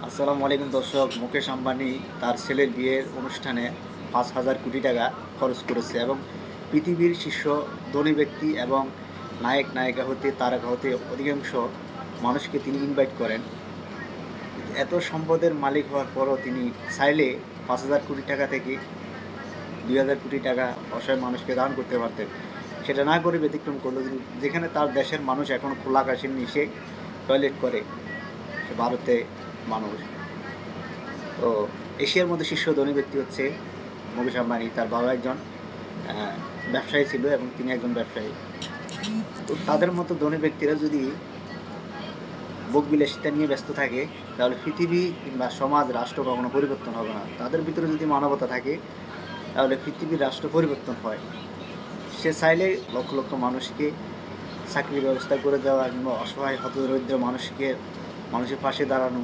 আসসালামু আলাইকুম দর্শক। মুকেশ আম্বানি তার ছেলের বিয়ের অনুষ্ঠানে ৫,০০০ কোটি টাকা খরচ করেছে এবং পৃথিবীর শীর্ষ ধনী ব্যক্তি এবং নায়ক নায়িকা হতে তারকা হতে অধিকাংশ মানুষকে তিনি ইনভাইট করেন। এত সম্পদের মালিক হওয়ার পরও তিনি চাইলে ৫,০০০ কোটি টাকা থেকে ২,০০০ কোটি টাকা অসহায় মানুষকে দান করতে পারতেন। সেটা না করে ব্যতিক্রম করলো, যেখানে তার দেশের মানুষ এখন খোলা আকাশের নিচে টয়লেট করে। সে ভারতে মানুষ। তো এশিয়ার মধ্যে শীর্ষ ধনী ব্যক্তি হচ্ছে মুকেশ আম্বানি। তার বাবা একজন ব্যবসায়ী ছিল এবং তিনি একজন ব্যবসায়ী। তো তাদের মতো ধনী ব্যক্তিরা যদি ভোগবিলাসিতা নিয়ে ব্যস্ত থাকে, তাহলে পৃথিবী কিংবা সমাজ, রাষ্ট্র কখনো পরিবর্তন হবে না। তাদের ভিতরে যদি মানবতা থাকে, তাহলে পৃথিবীর রাষ্ট্র পরিবর্তন হয়। সে চাইলে লক্ষ লক্ষ মানুষকে চাকরির ব্যবস্থা করে দেওয়া কিংবা অসহায় হতদরিদ্র মানুষের পাশে দাঁড়ানো